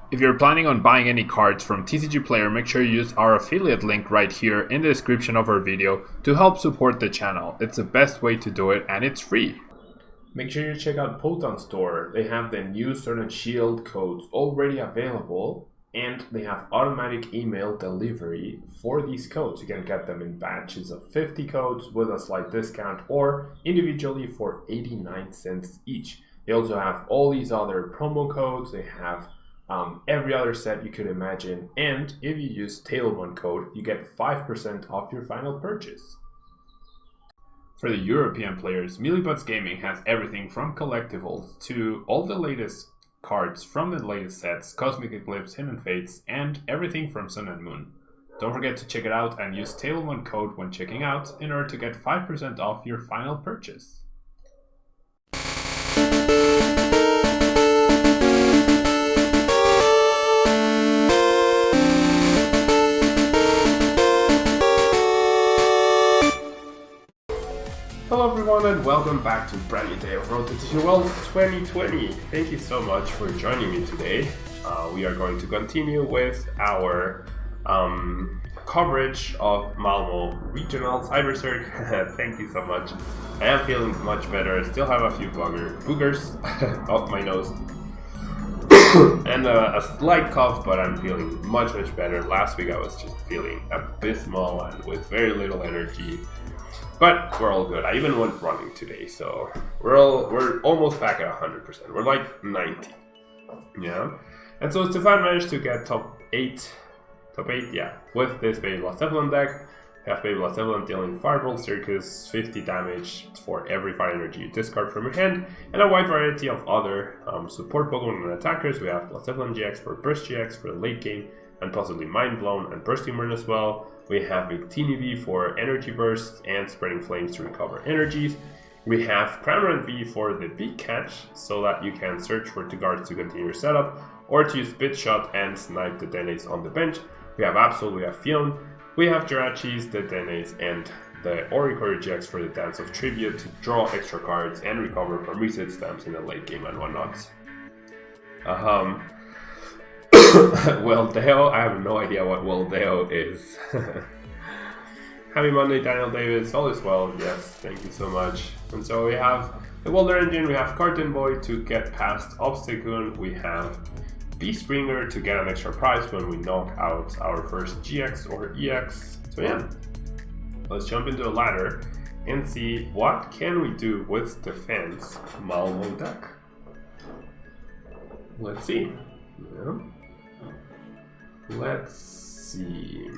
If you're planning on buying any cards from TCG Player, make sure you use our affiliate link right here in the description of our video to help support the channel. It's the best way to do it and it's free. Make sure you check out Poton Store. They have the new Sword and Shield codes already available and they have automatic email delivery for these codes. You can get them in batches of 50 codes with a slight discount or individually for 89 cents each. They also have all these other promo codes. They have every other set you could imagine, and if you use Tablemon code, you get 5% off your final purchase. For the European players, Millibots Gaming has everything from collectibles to all the latest cards from the latest sets, Cosmic Eclipse, Hidden Fates, and everything from Sun and Moon. Don't forget to check it out and use Tablemon code when checking out in order to get 5% off your final purchase. Hello everyone and welcome back to brand new day of Road to TCG World 2020. Thank you so much for joining me today. We are going to continue with our coverage of MALMO Regional Cybercirc. Thank you so much. I am feeling much better. I still have a few boogers off my nose and a slight cough, but I'm feeling much better. Last week I was just feeling abysmal and with very little energy. But we're all good. I even went running today, so we're almost back at 100%. We're like 90, yeah. And so Stefan managed to get top 8, yeah, with this Baby Blacephalon deck. We have Baby Blacephalon dealing Fireball Circus, 50 damage for every fire energy you discard from your hand, and a wide variety of other support Pokemon and attackers. We have Blacephalon-GX for Burst GX for the late game, and possibly Mind Blown and Bursting Burn as well. We have Victini V for Energy Burst and Spreading Flames to recover energies. We have Cramorant V for the Big Catch, so that you can search for 2 guards to continue your setup, or to use Bit Shot and snipe the Dedennes on the bench. We have Absol, we have Phione, we have Jirachi's, the Dedennes, and the Oricorio-GX for the Dance of Tribute to draw extra cards and recover from reset stamps in the late game and whatnot. Welder, I have no idea what Welder is. Happy Monday, Daniel Davis. All is well. Yes, thank you so much. And so we have the Welder engine, we have Kartenvoy to get past Obstacle, we have Beast Bringer to get an extra prize when we knock out our first GX or EX. So yeah, let's jump into a ladder and see what can we do with Stefan's MALMO deck. Let's see. Yeah. Let's see.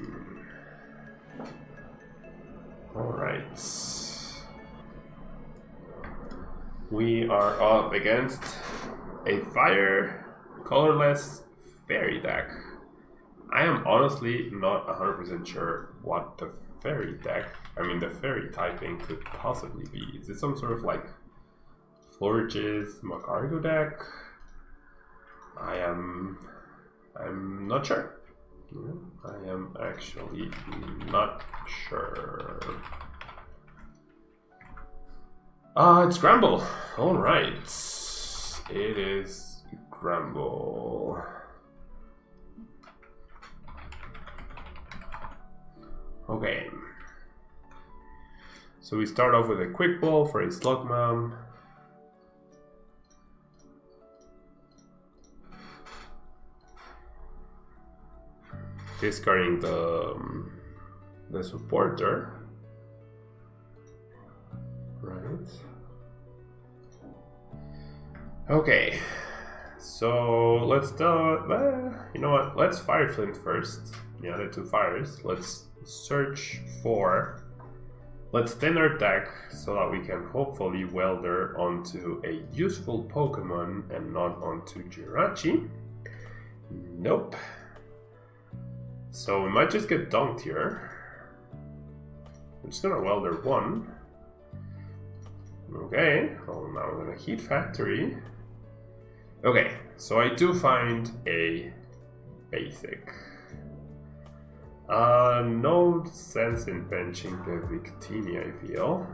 Alright. We are up against a fire colorless fairy deck. I am honestly not 100% sure what the fairy deck, the fairy typing could possibly be. Is it some sort of like Florges Macargo deck? I'm not sure. I am actually not sure. It's Gramble. Alright. It is Gramble. Okay. So we start off with a Quick Ball for a Slugma. Discarding the supporter, right? Okay, so let's do. You know what? Let's Fire Flint first. Yeah, the 2 fires. Let's search for. Let's thin our deck so that we can hopefully welder onto a useful Pokemon and not onto Jirachi. Nope. So we might just get dunked here. I'm just gonna welder 1. Okay, well now we're gonna Heat Factory. Okay, so I do find a basic. No sense in benching the Victini, I feel.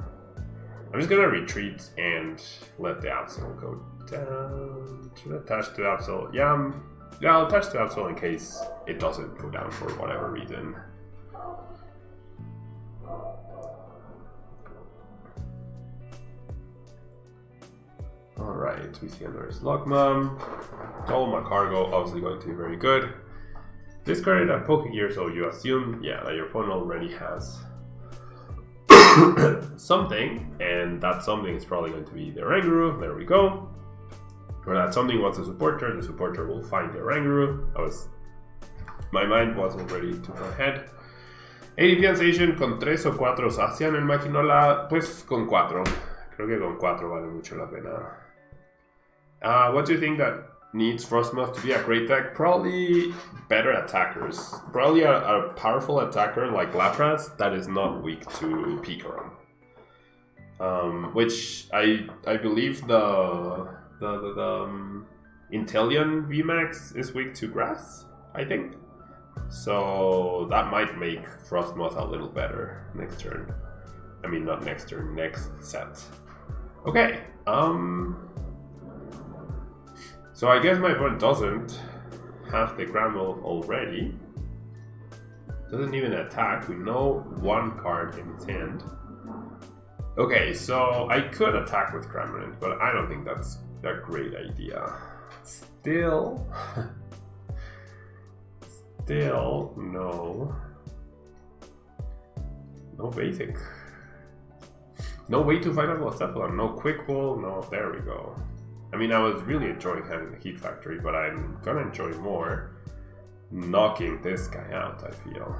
I'm just gonna retreat and let the Absol go down. Should attach to Absol. Yeah, Yeah, I'll touch the Absol in case it doesn't go down for whatever reason. Alright, we see another Slugmum. Double my cargo, obviously going to be very good. Discarded a Pokegear, so you assume, yeah, that your opponent already has something, and that something is probably going to be the Oranguru. There we go. Or that something wants a supporter, the supporter will find the Oranguru. My mind wasn't ready to go ahead. ADP Station con 3 o 4 sacian el Maquinola, pues con 4. Creo que con 4 vale mucho la pena. What do you think that needs Frostmoth to be a great deck? Probably better attackers. Probably a powerful attacker like Lapras that is not weak to Pikarom. Which I believe the Inteleon VMAX is weak to Grass, I think. So that might make Frostmoth a little better next turn. I mean, not next turn, next set. Okay, so I guess my opponent doesn't have the Gramble already. Doesn't even attack. We know one card in his hand. Okay, so I could attack with Cramorant, but I don't think that's a great idea. Still, no basic. No way to fight a Blacephalon, no quick pull, no, there we go. I mean, I was really enjoying having the Heat Factory, but I'm gonna enjoy more knocking this guy out, I feel.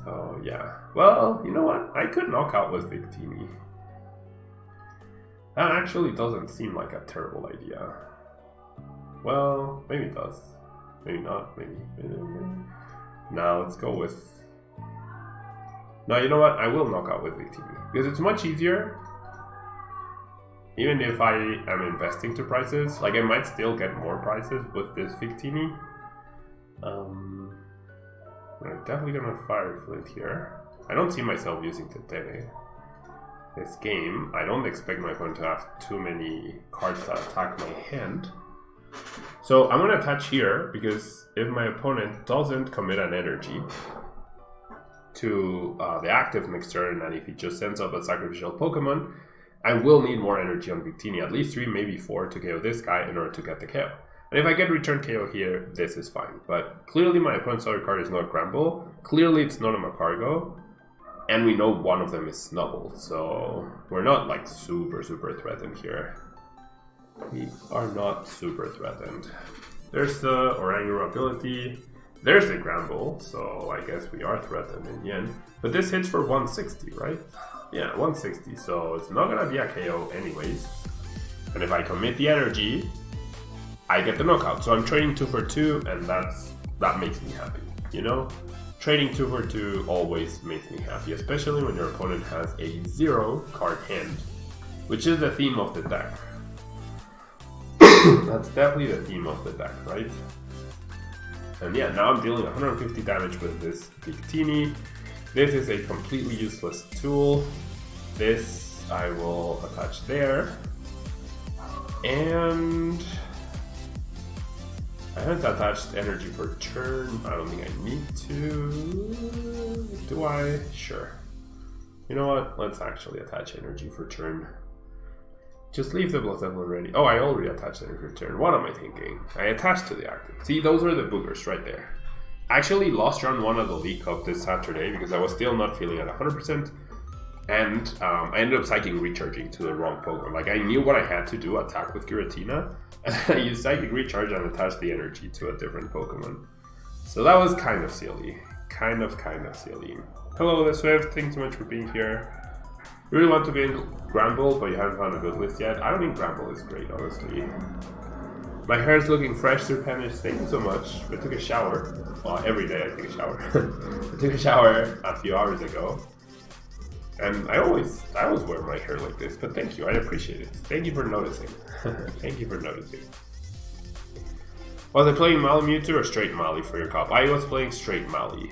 So, yeah. Well, you know what? I could knock out with Victini. That actually doesn't seem like a terrible idea. Well, maybe it does. Maybe not, maybe. Now, let's go with... No, you know what? I will knock out with Victini. Because it's much easier. Even if I am investing to prices. Like, I might still get more prices with this Victini. I'm definitely gonna Fire Flint here. I don't see myself using Dedenne this game. I don't expect my opponent to have too many cards that attack my hand. So I'm gonna attach here, because if my opponent doesn't commit an energy to the active next turn, and if he just sends up a sacrificial Pokemon, I will need more energy on Victini, at least 3, maybe 4 to KO this guy in order to get the KO. And if I get return KO here, this is fine. But clearly my opponent's other card is not Gramble, clearly it's not a Macargo, and we know one of them is Snubble, so we're not like super threatened here. We are not super threatened. There's the Oranguru ability. There's the Gramble, so I guess we are threatened in the end. But this hits for 160, right? Yeah, 160, so it's not gonna be a KO anyways. And if I commit the energy, I get the knockout. So I'm trading 2 for 2, and that makes me happy, you know? Trading 2 for 2 always makes me happy, especially when your opponent has a 0 card hand, which is the theme of the deck. That's definitely the theme of the deck, right? And yeah, now I'm dealing 150 damage with this Victini. This is a completely useless tool. This I will attach there. And I haven't attached energy per turn. I don't think I need to. Do I? Sure. You know what? Let's actually attach energy for turn. Just leave the Blacephalon ready. Oh, I already attached energy for turn. What am I thinking? I attached to the active. See, those are the boogers right there. I actually lost round 1 of the League Cup this Saturday because I was still not feeling at 100%. And I ended up Psychic Recharging to the wrong Pokemon. Like, I knew what I had to do, attack with Giratina. And I used Psychic Recharge and attached the energy to a different Pokemon. So that was kind of silly. Kind of silly. Hello, The Swift. Thanks so much for being here. You really want to be in Gramble, but you haven't found a good list yet? I don't think Gramble is great, honestly. My hair is looking fresh, Sir Panish. Thank you so much. I took a shower. Well, every day I take a shower. I took a shower a few hours ago. And I always wear my hair like this, but thank you, I appreciate it. Thank you for noticing. Thank you for noticing. Was I playing Mali Mewtwo or straight Mali for your cop? I was playing straight Mali.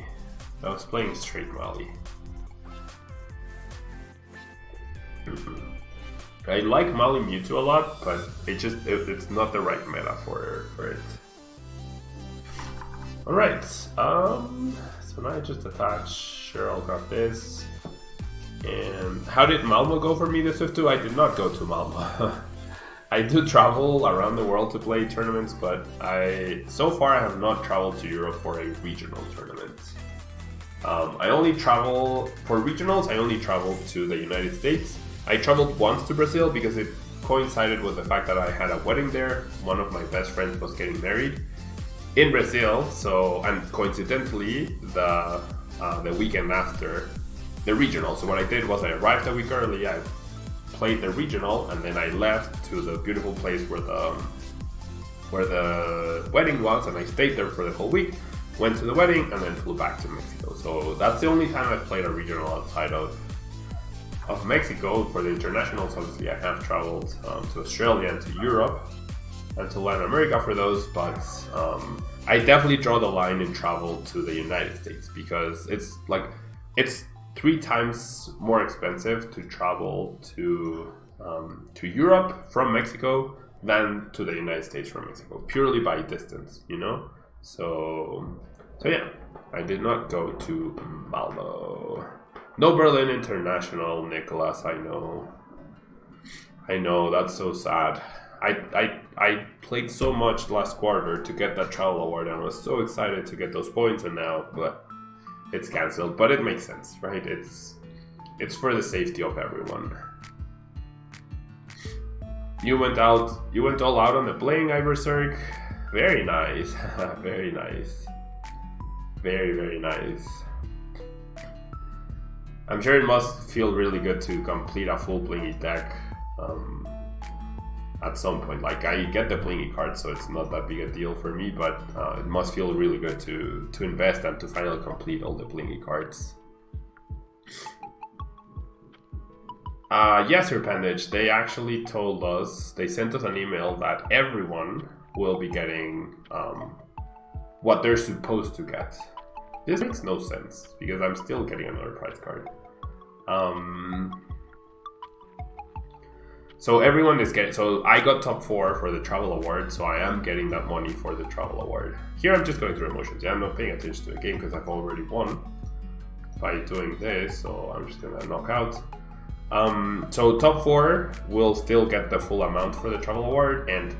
I like MALMO a lot, but it's not the right meta for it. Alright, so now I just attach, sure, I'll grab this. And how did MALMO go for me this Swift 2? I did not go to MALMO. I do travel around the world to play tournaments, but so far I have not traveled to Europe for a regional tournament. I only travel, for regionals, I only traveled to the United States. I traveled once to Brazil because it coincided with the fact that I had a wedding there. One of my best friends was getting married in Brazil, and coincidentally, the weekend after the regional. So what I did was I arrived a week early, I played the regional, and then I left to the beautiful place where the wedding was, and I stayed there for the whole week, went to the wedding, and then flew back to Mexico. So that's the only time I've played a regional outside of Mexico. For the internationals, obviously I have traveled to Australia and to Europe and to Latin America for those, but I definitely draw the line in travel to the United States because it's 3 times more expensive to travel to Europe from Mexico than to the United States from Mexico, purely by distance, you know? So yeah, I did not go to MALMO. No Berlin International, Nicholas, I know, that's so sad. I played so much last quarter to get that travel award, and I was so excited to get those points, and now, but it's cancelled. But it makes sense, right? It's for the safety of everyone. You went all out on the playing, Iverserk. Very nice, very nice, very, very nice. I'm sure it must feel really good to complete a full blingy deck at some point. Like, I get the blingy card, so it's not that big a deal for me, but it must feel really good to invest and to finally complete all the blingy cards. Yes, Serpendage, they actually told us, they sent us an email that everyone will be getting what they're supposed to get. This makes no sense, because I'm still getting another prize card. So everyone is getting, so I got top 4 for the travel award, so I am getting that money for the travel award. Here I'm just going through emotions. Yeah, I'm not paying attention to the game because I've already won by doing this, so I'm just gonna knock out. So top 4 will still get the full amount for the travel award, and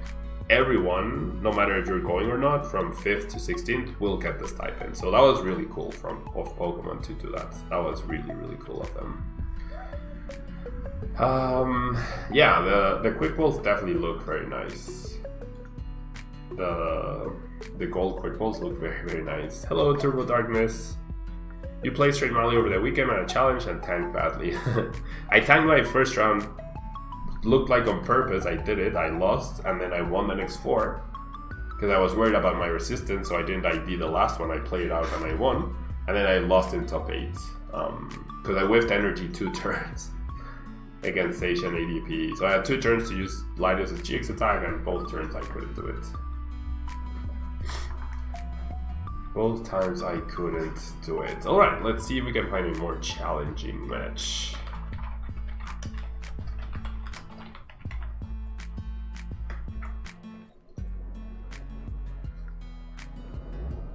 everyone, no matter if you're going or not, from 5th to 16th will get the stipend. So that was really cool of Pokemon to do that. That was really, really cool of them. Yeah, the quick balls definitely look very nice. The gold quick balls look very, very nice. Hello, Turbo Darkness. You played straight Mali over the weekend at a challenge and tanked badly. I tanked my first round. Looked like on purpose I did it. I lost, and then I won the next 4 because I was worried about my resistance, so I didn't ID the last one. I played it out and I won, and then I lost in top 8 because I whiffed energy 2 turns against Sage and ADP. So I had 2 turns to use Lightus' GX attack, and both turns I couldn't do it. Both times I couldn't do it. Alright, let's see if we can find a more challenging match.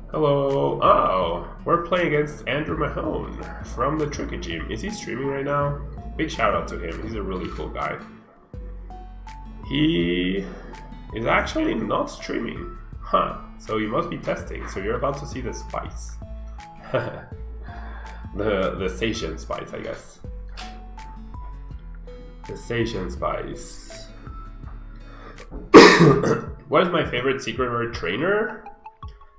Hello. Oh, we're playing against Andrew Mahone from the Tricky Gym. Is he streaming right now? Big shout out to him. He's a really cool guy. He is actually not streaming. Huh. So you must be testing. So you're about to see the spice. the Station spice, I guess. The Station spice. What is my favorite secret rare trainer?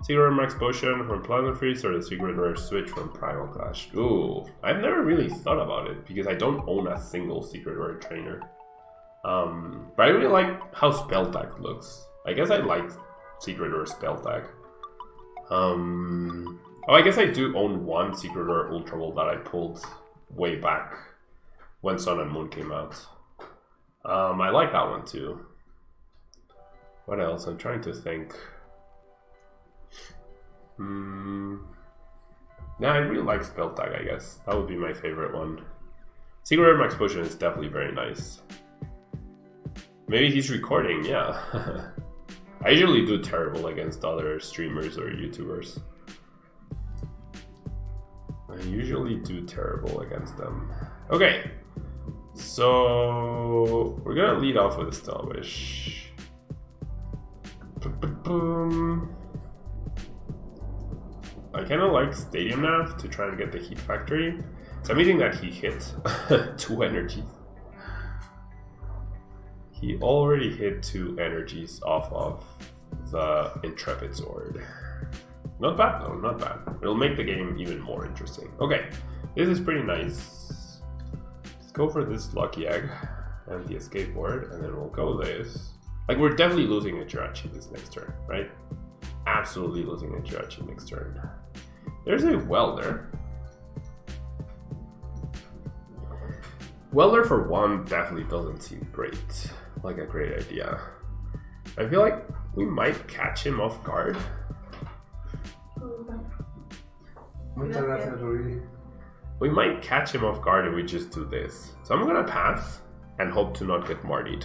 Secret rare Max Potion from Planet Freeze or the secret rare Switch from Primal Clash? Ooh, I've never really thought about it because I don't own a single secret rare trainer. But I really like how Spell Tag looks. I guess I like secret rare Spell Tag. Oh, I guess I do own one secret rare Ultra Ball that I pulled way back when Sun and Moon came out. I like that one too. What else? I'm trying to think. Yeah, I really like Spell Tag, I guess. That would be my favorite one. Secret Rare Max Potion is definitely very nice. Maybe he's recording, yeah. I usually do terrible against other streamers or YouTubers. I usually do terrible against them. Okay, so we're gonna lead off with a Star Wish. I kind of like Stadium Nav to try and get the Heat Factory. It's amazing that he hit 2 energies. He already hit 2 energies off of the Intrepid Sword. Not bad though, not bad. It'll make the game even more interesting. Okay, this is pretty nice. Let's go for this Lucky Egg and the Escape Board, and then we'll go this. Like, we're definitely losing a Jirachi this next turn, right? Absolutely losing a Jirachi next turn. There's a Welder. Welder for 1 definitely doesn't seem great. Like a great idea. I feel like we might catch him off guard. We might catch him off guard if we just do this. So I'm gonna pass and hope to not get Martied.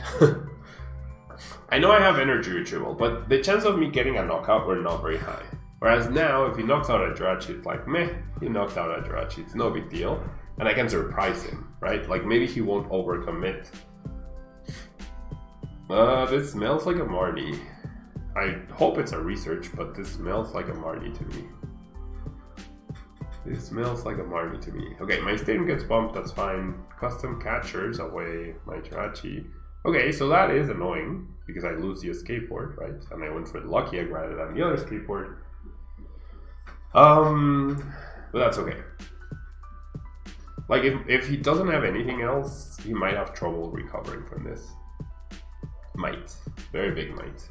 I know I have Energy Retrieval, but the chance of me getting a knockout were not very high. Whereas now, if he knocks out a Jirachi, it's like, meh, he knocked out a Jirachi, it's no big deal. And I can surprise him, right? Like, maybe he won't overcommit. This smells like a Marnie. I hope it's a research, but this smells like a Marnie to me. This smells like a Marnie to me. Okay, my Stadium gets bumped, that's fine. Custom catchers away my Jirachi. Okay, so that is annoying, because I lose the Escape Board, right? And I went for the Lucky Egg rather than the other Escape Board. But that's okay. Like, if he doesn't have anything else, he might have trouble recovering from this. Might. Very big might.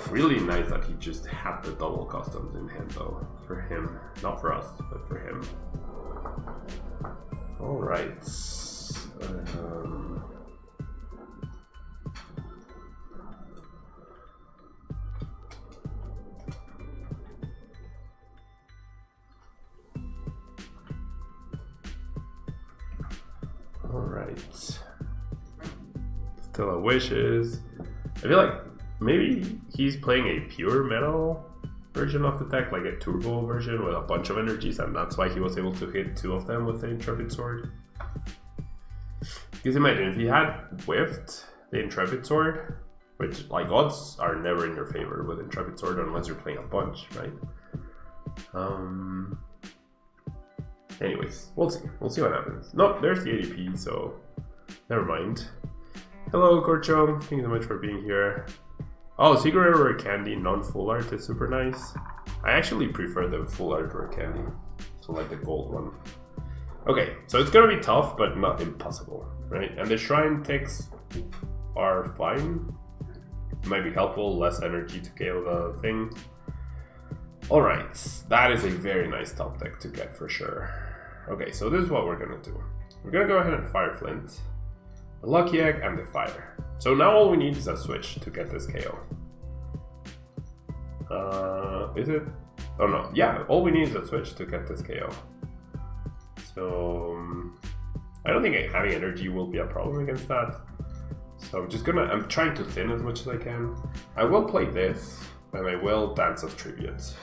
Really nice that he just had the double customs in hand though. For him. Not for us, but for him. Alright. Alright. Still a Wishes. I feel like maybe he's playing a pure metal version of the deck, like a turbo version with a bunch of energies, and that's why he was able to hit 2 of them with the Intrepid Sword. Because imagine if he had whiffed the Intrepid Sword, which, like, odds are never in your favor with Intrepid Sword unless you're playing a bunch, right? Anyways, we'll see. We'll see what happens. No, there's the ADP, so never mind. Hello, Corcho. Thank you so much for being here. Oh, Secret Rare Candy non-full art is super nice. I actually prefer the full art Rare Candy, so like the gold one. Okay, so it's gonna be tough, but not impossible, right? And the Shrine ticks are fine. It might be helpful, less energy to KO the thing. Alright, that is a very nice top deck to get for sure. Okay, so this is what we're gonna do. We're gonna go ahead and Fire Flint, the Lucky Egg, and the Fire. So now all we need is a switch to get this KO. Is it? Oh no, yeah, all we need is a switch to get this KO. So I don't think having energy will be a problem against that. So I'm trying to thin as much as I can. I will play this, and I will Dance of Tribute.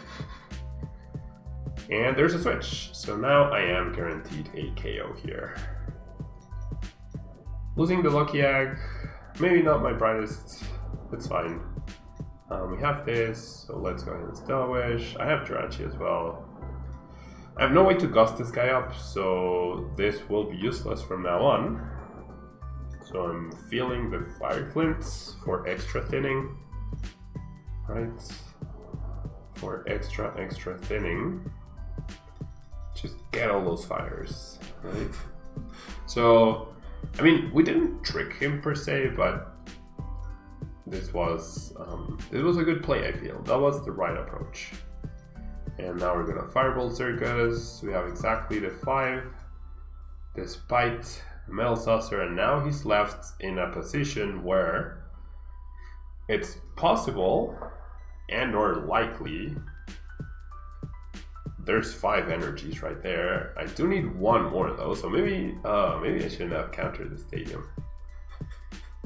And there's a switch, so now I am guaranteed a KO here. Losing the Lucky Egg, maybe not my brightest, it's fine. We have this, so let's go ahead and Stellar Wish. I have Jirachi as well. I have no way to gust this guy up, so this will be useless from now on. So I'm feeling the Fire Flint for extra thinning. Right, for extra thinning. Just get all those fires, right? So, I mean, we didn't trick him per se, but this was a good play, I feel. That was the right approach. And now we're gonna Fireball Circus. We have exactly the 5, despite Metal Saucer, and now he's left in a position where it's possible and or likely there's 5 energies right there. I do need 1 more though, so maybe I shouldn't have countered the Stadium.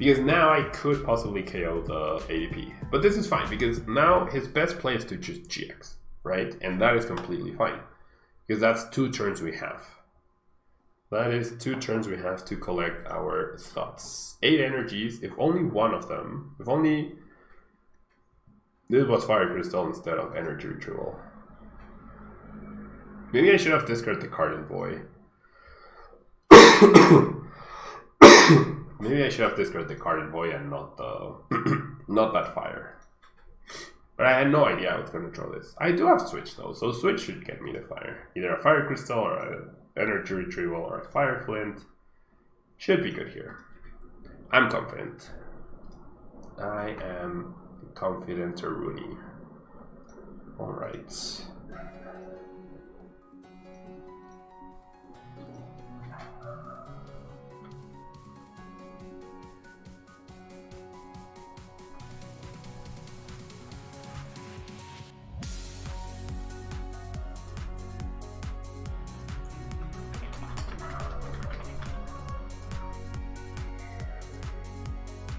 Because now I could possibly KO the ADP. But this is fine, because now his best play is to just GX, right? And that is completely fine. Because that's 2 turns we have. That is 2 turns we have to collect our thoughts. 8 energies, if only one of them, if only this was Fire Crystal instead of Energy Retrieval. Maybe I should have discarded the Kartenvoy. Maybe I should have discarded the Kartenvoy and not the not that fire. But I had no idea I was going to draw this. I do have Switch though, so Switch should get me the fire. Either a Fire Crystal or a Energy Retrieval or a Fire Flint. Should be good here. I'm confident. I am confident, Rooney. Alright.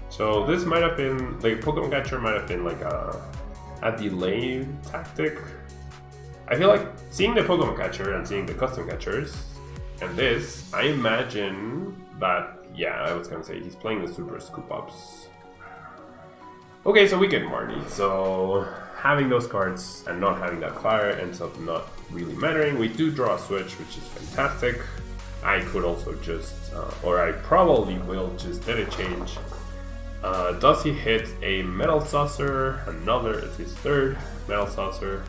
So this might have been, like, Pokemon Catcher might have been like a delay tactic. I feel like seeing the Pokemon Catcher and seeing the custom catchers and this, I imagine that, yeah, I was gonna say he's playing the Super Scoop Ups. Okay, so we get Marty. So having those cards and not having that fire ends up not really mattering. We do draw a Switch, which is fantastic. I could also just, or I probably will just let it change. Does he hit a Metal Saucer? Another, it's his 3rd Metal Saucer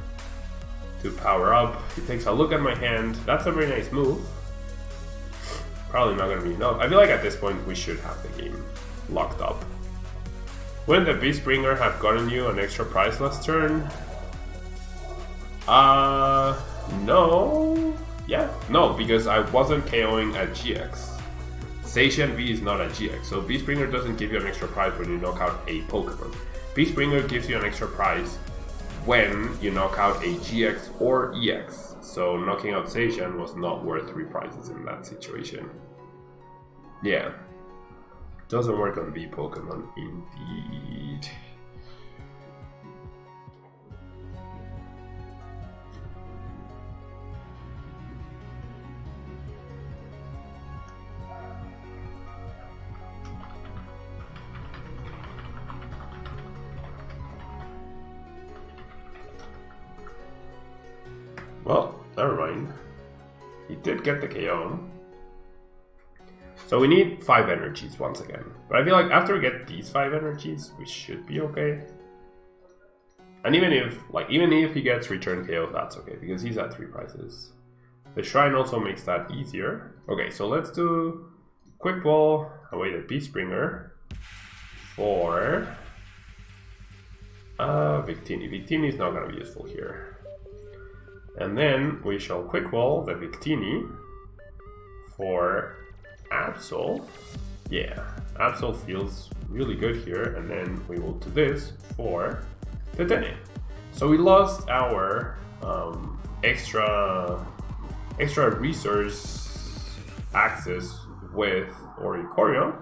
to power up. He takes a look at my hand. That's a very nice move. Probably not going to be enough. I feel like at this point we should have the game locked up. Wouldn't the Beast Bringer have gotten you an extra prize last turn? No. Yeah, no, because I wasn't KOing at GX. Station V is not a GX, so Beast Bringer doesn't give you an extra prize when you knock out a Pokemon. Beast Bringer gives you an extra prize when you knock out a GX or EX. So knocking out Station was not worth 3 prizes in that situation. Yeah. Doesn't work on V Pokemon indeed. Well, never mind. He did get the KO. So we need 5 energies once again. But I feel like after we get these 5 energies, we should be okay. And even if he gets return KO, that's okay, because he's at 3 prizes. The Shrine also makes that easier. Okay, so let's do Quick Ball, away the Beast Bringer for Victini. Victini is not going to be useful here. And then we shall Quick Ball the Victini for Absol. Yeah, Absol feels really good here. And then we will do this for Dedenne. So we lost our extra resource access with Oricorio.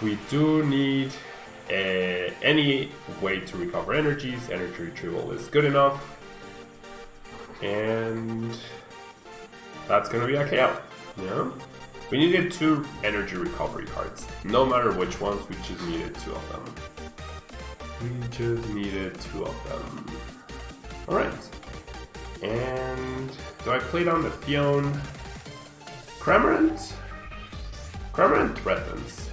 We do need any way to recover energies. Energy Retrieval is good enough. And that's gonna be a KO. Yeah. We needed 2 energy recovery cards. No matter which ones, we just needed 2 of them. We just needed 2 of them. Alright. And do I play down the Phione? Cramorant? Cramorant threatens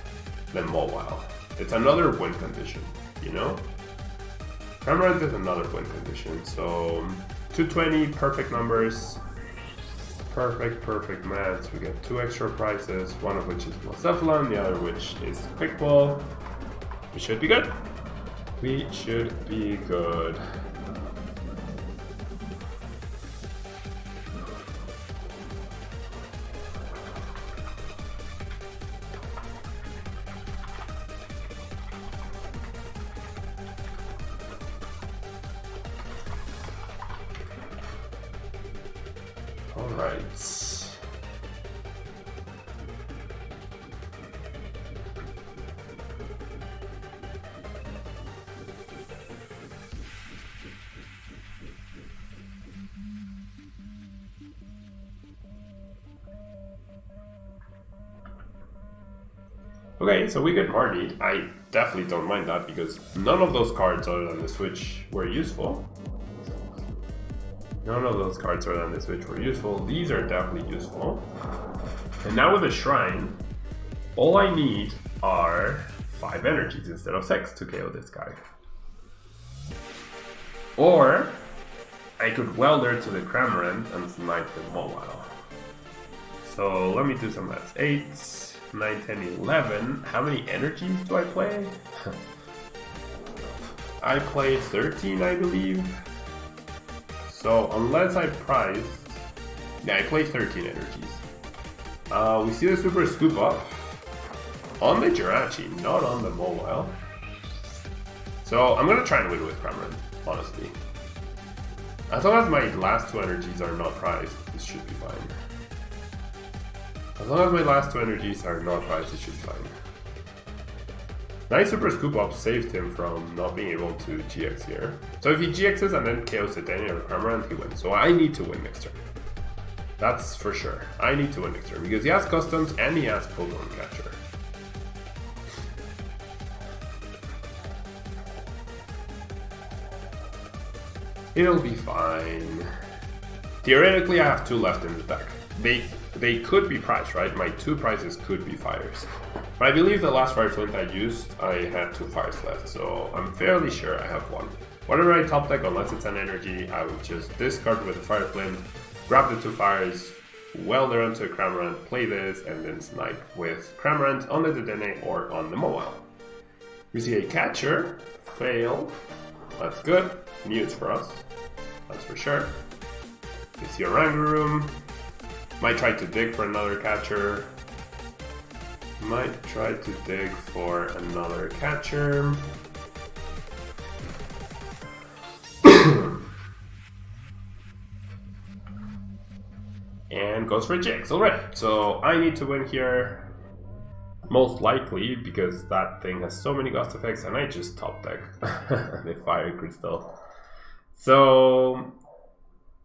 the Mobile. It's another win condition, you know? Cramorant is another win condition, so 220, perfect numbers. Perfect maths. We get 2 extra prizes, one of which is Blacephalon, the other which is Quick Ball. We should be good. We should be good. Okay, so we get Marnie. I definitely don't mind that because none of those cards other than the Switch were useful. None of those cards other than the Switch were useful. These are definitely useful. And now with the Shrine, all I need are 5 energies instead of 6 to KO this guy. Or I could Welder to the Cramorant and snipe the mobile. So let me do some maths. 8, 9, 10, 11. How many energies do I play? I played 13, I believe. So unless I priced... Yeah, I played 13 energies. We see the Super Scoop Up on the Jirachi, not on the mobile. So I'm gonna try and win with Cramorant, honestly. As long as my last 2 energies are not prized, this should be fine. As long as my last 2 energies are not prized, it should be fine. Nice Super Scoop Up saved him from not being able to GX here. So if he GXs and then KOs Dedenne or Cramorant, he wins. So I need to win next turn. That's for sure. I need to win next turn because he has customs and he has Pokemon Catcher. It'll be fine. Theoretically, I have 2 left in the deck. They could be priced, right? My 2 prizes could be fires. But I believe the last Fire Flint I used, I had 2 fires left, so I'm fairly sure I have 1. Whatever I top deck, unless it's an energy, I will just discard with the Fire Flint, grab the 2 fires, Welder onto a Cramorant, play this, and then snipe with Cramorant on the Dedenne or on the mobile. We see a catcher, fail. That's good. News for us. That's for sure. We see a Rangaroom. Might try to dig for another catcher. Might try to dig for another catcher. And goes for a GX already. So I need to win here. Most likely because that thing has so many ghost effects and I just top deck the Fire Crystal. So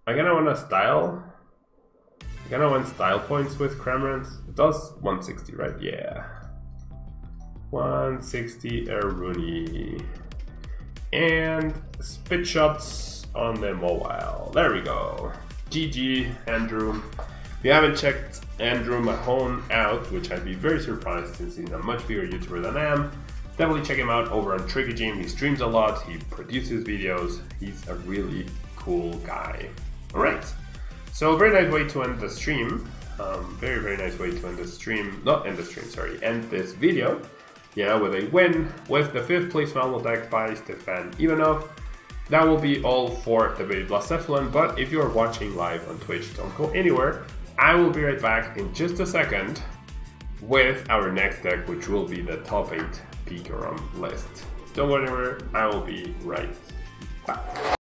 I kinda wanna style. I kinda want style points with Cramorant. It does 160, right? Yeah. 160 Rooney. And spit shots on the mobile. There we go. GG, Andrew. If you haven't checked Andrew Mahone out, which I'd be very surprised since he's a much bigger YouTuber than I am, definitely check him out over on TCG. He streams a lot, he produces videos, he's a really cool guy. Alright, so a very nice way to end the stream. Very nice way to end the stream, end this video. Yeah, with a win with the 5th place MALMO deck by Stefan Ivanov. That will be all for the Blacephalon, but if you're watching live on Twitch, don't go anywhere. I will be right back in just a second with our next deck, which will be the top 8 Pikarom list. Don't go anywhere, I will be right back.